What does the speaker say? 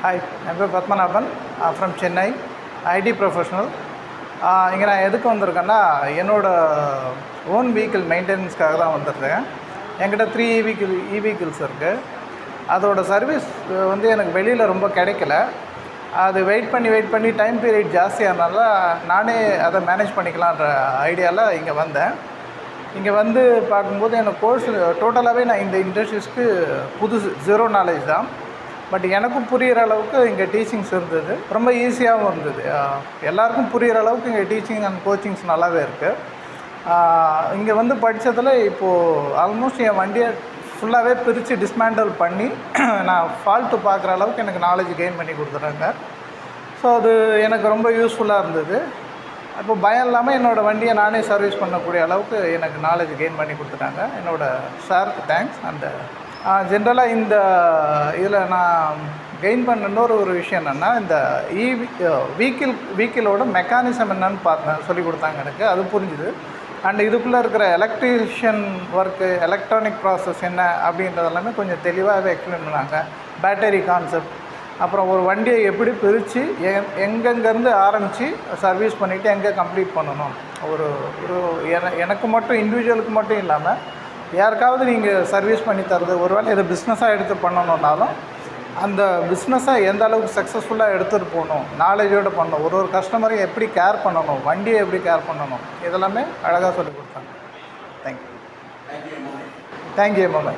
Hi, I'm Padmanabhan from Chennai, IT professional. இங்கே நான் எதுக்கு வந்திருக்கேன்னா என்னோடய ஓன் வெஹிக்கிள் மெயின்டெனன்ஸ்க்காக தான் வந்திருக்கேன். என்கிட்ட 3 இ-வெஹிக்கிள்ஸ் இருக்குது. அதோடய சர்வீஸ் வந்து எனக்கு வெளியில் ரொம்ப கிடைக்கல. அது வெயிட் பண்ணி டைம் பீரியட் ஜாஸ்தியானதால நானே அதை மேனேஜ் பண்ணிக்கலான்ற ஐடியாவில் இங்கே வந்தேன். இங்கே வந்து பார்க்கும்போது எனக்கு கோர்ஸ் டோட்டலாகவே நான் இந்த இண்டஸ்ட்ரீஸ்க்கு புதுசு, ஜீரோ நாலேஜ் தான். பட் எனக்கும் புரிகிற அளவுக்கு இங்கே டீச்சிங்ஸ் இருந்தது, ரொம்ப ஈஸியாகவும் இருந்தது. எல்லாருக்கும் புரிகிற அளவுக்கு இங்கே டீச்சிங் அண்ட் கோச்சிங்ஸ் நல்லாவே இருக்குது. இங்கே வந்து படித்ததில் இப்போது ஆல்மோஸ்ட் என் வண்டியை ஃபுல்லாகவே பிரித்து டிஸ்மேண்டில் பண்ணி நான் ஃபால்ட்டு பார்க்குற அளவுக்கு எனக்கு நாலேஜ் கெயின் பண்ணி கொடுத்துட்றாங்க. ஸோ அது எனக்கு ரொம்ப யூஸ்ஃபுல்லாக இருந்தது. அப்போ பயம் இல்லாமல் என்னோடய வண்டியை நானே சர்வீஸ் பண்ணக்கூடிய அளவுக்கு எனக்கு நாலேஜ் கெயின் பண்ணி கொடுத்துட்டாங்க. என்னோடய சாருக்கு தேங்க்ஸ். அண்டு ஜென்ரலாக இந்த இதில் நான் கெயின் பண்ண இன்னொரு விஷயம் என்னென்னா, இந்த வெஹிக்கிளோட மெக்கானிசம் என்னன்னு சொல்லி கொடுத்தாங்க எனக்கு. அது புரிஞ்சுது. அண்ட் இதுக்குள்ளே இருக்கிற எலக்ட்ரிஷியன் ஒர்க்கு, எலக்ட்ரானிக் ப்ராசஸ் என்ன அப்படின்றது எல்லாமே கொஞ்சம் தெளிவாகவே எக்ஸ்பிளைன் பண்ணாங்க. பேட்டரி கான்செப்ட், அப்புறம் ஒரு வண்டியை எப்படி பிரித்து எங்கெங்கேருந்து ஆரம்பித்து சர்வீஸ் பண்ணிவிட்டு எங்கே கம்ப்ளீட் பண்ணணும். ஒரு எனக்கு மட்டும், இண்டிவிஜுவலுக்கு மட்டும் இல்லாமல் யாருக்காவது நீங்கள் சர்வீஸ் பண்ணி தரது, ஒருவேளை இதை பிஸ்னஸாக எடுத்து பண்ணணுன்னாலும் அந்த பிஸ்னஸை எந்த அளவுக்கு சக்ஸஸ்ஃபுல்லாக எடுத்துகிட்டு போகணும், நாலேஜோடு பண்ணணும், ஒரு கஸ்டமரையும் எப்படி கேர் பண்ணணும், வண்டியை எப்படி கேர் பண்ணணும், இதெல்லாமே அழகாக சொல்லிக் கொடுத்தாங்க. தேங்க்யூ. தேங்க்யூ மோமை.